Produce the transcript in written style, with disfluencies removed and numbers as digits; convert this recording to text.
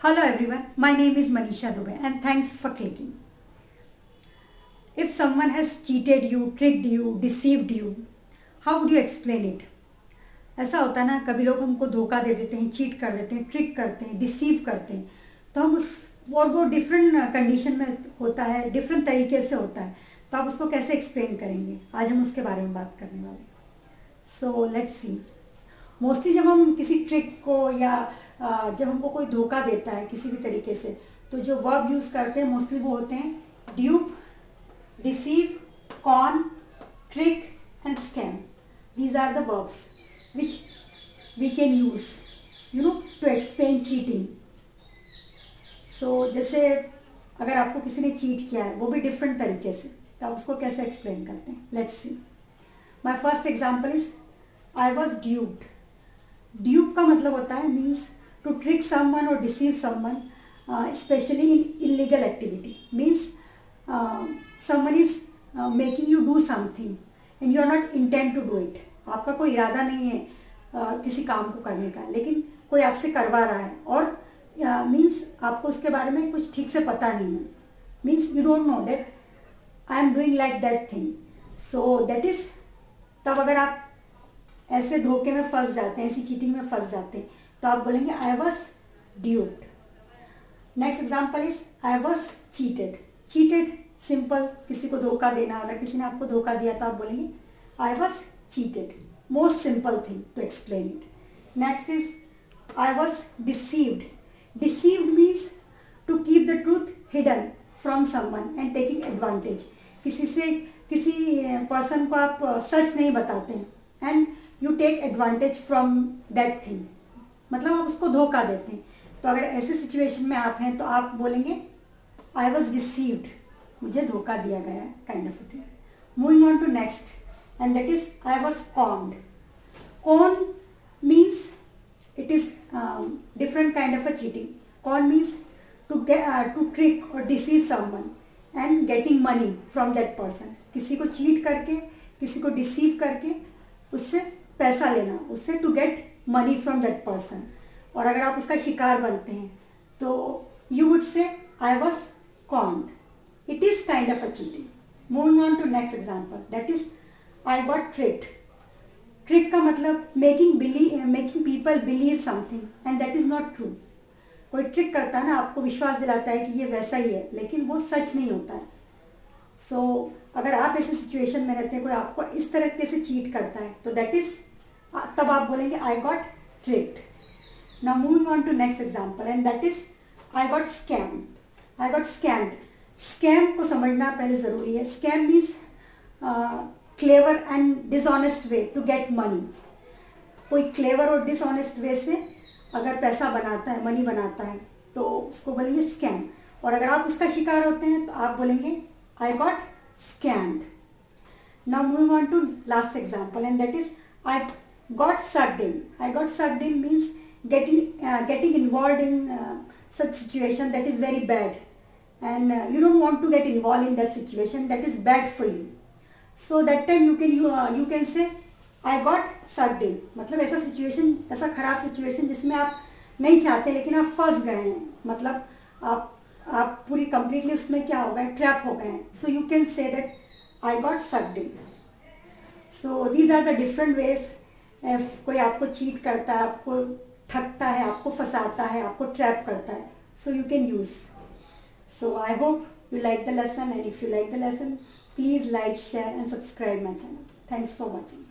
Hello everyone, my name is Manisha Dubey and thanks for clicking. If someone has cheated you, tricked you, deceived you, how would you explain it? ऐसा होता है ना, कभी लोग हमको धोखा दे देते हैं, चीट कर देते हैं, ट्रिक करते हैं, डिसीव करते हैं, तो हम उस और वो डिफरेंट कंडीशन में होता है, डिफरेंट तरीके से होता है, तो आप उसको कैसे एक्सप्लेन करेंगे? आज हम उसके बारे में बात करने वाले हैं। So let's see. मोस्टली जब हम किसी ट्रिक को या जब हमको कोई धोखा देता है किसी भी तरीके से, तो जो वर्ब यूज़ करते हैं मोस्टली वो होते हैं dupe, deceive, con, trick and scam. These are the verbs which we can use, to explain cheating. So जैसे अगर आपको किसी ने चीट किया है, वो भी डिफरेंट तरीके से, तो आप उसको कैसे एक्सप्लेन करते हैं? Let's see. My first example is I was duped. Dupe का मतलब होता है मीन्स टू ट्रिक समवन और deceive someone, especially in illegal activity. Means someone is making you do something and you are not intend to do it. आपका कोई इरादा नहीं है किसी काम को करने का, लेकिन कोई आपसे करवा रहा है और मीन्स आपको उसके बारे में कुछ ठीक से पता नहीं है. Means you don't know that I am doing like that thing. So that is, तब अगर आप ऐसे धोखे में फंस जाते हैं, ऐसी चीटिंग में फंस जाते हैं, तो आप बोलेंगे I was ड्यूप्ड. Next example is I was cheated. Cheated simple, किसी को धोखा देना. अगर किसी ने आपको धोखा दिया तो आप बोलेंगे I was cheated. Most simple thing to explain it. Next is I was deceived. Deceived means to keep the truth hidden from someone and taking advantage. किसी पर्सन को आप सच नहीं बताते हैं and you take advantage from that thing, मतलब आप उसको धोखा देते हैं. तो अगर ऐसे सिचुएशन में आप हैं तो आप बोलेंगे आई वॉज डिसीव्ड, मुझे धोखा दिया गया, kind of thing. Moving on to next, and that is I was conned. Con means it is different kind of a cheating. Con means to trick or deceive someone and getting money from that person. किसी को cheat करके, किसी को deceive करके उससे पैसा लेना, उससे to get money from that person. और अगर आप उसका शिकार बनते हैं तो you would say I was conned. It is kind of a cheating. Moving on to next example, that is I got tricked. Trick का मतलब making people believe something and that is not true. कोई trick करता है ना, आपको विश्वास दिलाता है कि ये वैसा ही है, लेकिन वो सच नहीं होता है. सो अगर आप ऐसे सिचुएशन में रहते हैं, कोई आपको इस तरीके से चीट करता है, तो दैट इज, तब आप बोलेंगे I got tricked. Now moving on to next example and that is I got scammed. I got scammed. Scam को समझना पहले ज़रूरी है. Scam means clever and dishonest way to get money. कोई क्लेवर और डिसऑनेस्ट वे से अगर पैसा बनाता है, मनी बनाता है, तो उसको बोलेंगे स्कैम. और अगर आप उसका शिकार होते हैं तो आप बोलेंगे I got scammed. Now moving on to last example and that is I got sucked in. I got sucked in means getting involved in such situation that is very bad and you don't want to get involved in that situation that is bad for you. So that time you can say I got sucked in. मतलब ऐसा situation, ऐसा खराब situation जिसमें आप नहीं चाहते लेकिन आप फंस गए हैं, मतलब आप पूरी कंप्लीटली उसमें क्या हो गए, ट्रैप हो गए हैं. So you can say that I got sucked in. So these are the different ways. कोई आपको चीट करता है, आपको ठगता है, आपको फंसाता है, आपको ट्रैप करता है, सो you can use. So I hope you like the lesson, and if you like the lesson, please like, share and subscribe my channel. Thanks for watching.